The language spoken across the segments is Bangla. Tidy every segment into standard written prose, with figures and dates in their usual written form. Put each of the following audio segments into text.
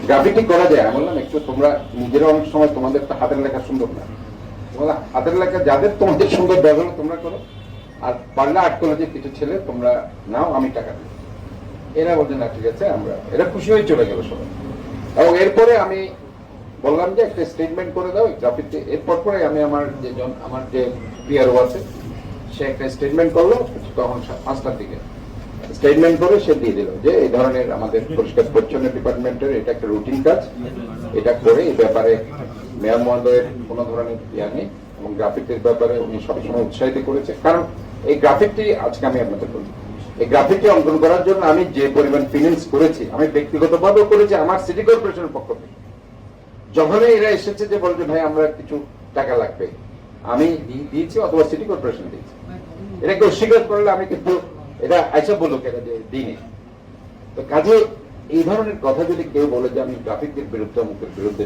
গ্রাফিটি করা যায়, আমি বললাম একটু তোমরা নিজেরা অনেক সময় তোমাদের তো হাতের লেখা সুন্দর না, তোমরা হাতের লেখা যাদের তোমাদের সুন্দর ব্যবহার তোমরা করো, আর পারলে আর্ট কলেজের কিছু ছেলে তোমরা নাও, আমি টাকা দিই। এরা বলছে না ঠিক আছে, আমরা এরা খুশি হয়ে চলে গেল সবাই। এবং এরপরে আমি বললাম যে একটা স্টেটমেন্ট করে দাও গ্রাফিটি। এরপর পরে আমি আমার যে পিআরও আছে সে একটা স্টেটমেন্ট করলো তখন 5টার দিকে, স্টেটমেন্ট করে সে দিয়ে দিল যে এই ধরনের আমাদের পরিষ্কার পরিচ্ছন্ন ডিপার্টমেন্টের এটা একটা রুটিন কাজ, এটা করে এই ব্যাপারে মেয়র মহোদয়ের কোনো ধরনের ইয়া নেই, এবং গ্রাফিটির ব্যাপারে উনি সবসময় উৎসাহিত করেছে। কারণ এই গ্রাফিকটি আজকে আমি আপনাদের বলি, এই গ্রাফিকটি অঙ্কন করার জন্য আমি যে পরিমাণ ফিনান্স করেছি, আমি ব্যক্তিগতভাবেও করেছি আমার সিটি কর্পোরেশনের পক্ষ থেকে। যখনই এরা এসেছে যে বলছে ভাই আমরা কিছু টাকা লাগবে, আমি দিয়েছি অথবা সিটি কর্পোরেশন দিয়েছি, এটাকে অস্বীকার করলে আমি কিন্তু এটা আইসা বলুক এটা যে দিনে। তো কাজে এই ধরনের কথা যদি কেউ বলে যে আমি গ্রাফিকের বিরুদ্ধে অমুকের বিরুদ্ধে,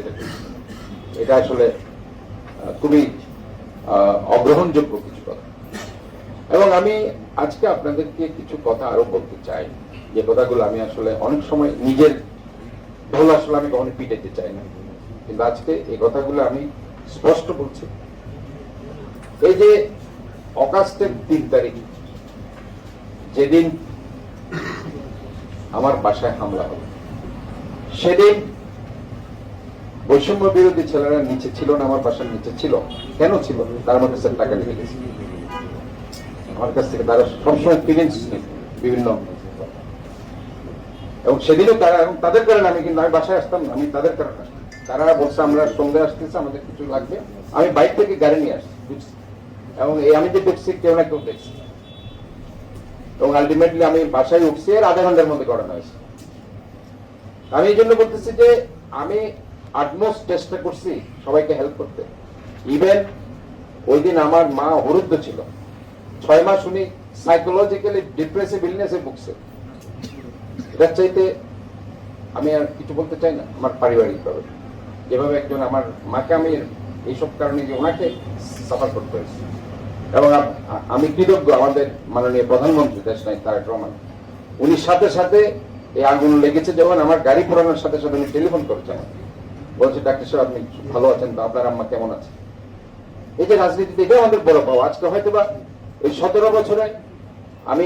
এটা আসলে খুবই অগ্রহণযোগ্য কিছু কথা। এবং আমি আজকে আপনাদেরকে কিছু কথা আরো বলতে চাই, যে কথাগুলো আমি আসলে অনেক সময় নিজের ঢোল আসলে আমি কখনো পিটাইতে চাই না, কিন্তু আজকে এই কথাগুলো আমি স্পষ্ট বলছি। এই যে অগাস্টের 3 তারিখ যেদিন আমার বাসায় হামলা হলো, সেদিন বৈষম্য বিরোধী ছেলেরা নিচে ছিল না, আমার বাসার নিচে ছিল। কেন ছিল? তার মধ্যে স্যার টাকা নিয়ে গেছে আমার কাছ থেকে, তারা সবসময় ফিলিংস বিভিন্ন, এবং সেদিনও তারা, এবং তাদের কারণে আমি কিন্তু আমি বাসায় আসতাম না, আমি তাদের কারণে আসতাম। তারা বলছে আমরা সন্ধ্যে আসতেছে, আমাদের কিছু লাগবে, আমি বাইক থেকে গাড়ি নিয়ে আসছি বুঝছি, এবং এই আমি যে দেখছি কেউ না কেউ দেখছি, এবং আলটিমেটলি আমি বাসায় উঠছি আর আধা ঘন্টার মধ্যে করানো হয়েছে। আমি এই জন্য বলতেছি যে আমি আটমোস্ট চেষ্টা করছি সবাইকে হেল্প করতে। ইভেন ওই দিন আমার মা অবরুদ্ধ ছিল, 6 মাস উনি সাইকোলজিক্যালি ডিপ্রেসিভ ইলনেসে ভুগছে। এটার চাইতে আমি আর কিছু বলতে চাই না। আমার পারিবারিক ভাবে যেভাবে একজন আমার মাকে আমি এইসব কারণে ওনাকে সাফার করতে হয়েছে, এবং আমি কৃতজ্ঞ আমাদের মাননীয় প্রধানমন্ত্রী দেশনায়ক তারেক রহমান, উনি সাথে সাথে এই আগুন লেগেছে যখন আমার গাড়ি পোড়ানোর সাথে সাথে উনি টেলিফোন করেছেন, বলছে ডাক্তার সাহেব আপনি ভালো আছেন তো, আপনার আম্মা কেমন আছে। এই যে রাজনীতিতে এটা আমাদের বড় পাওয়া। আজকে হয়তো বা এই 17 বছরে আমি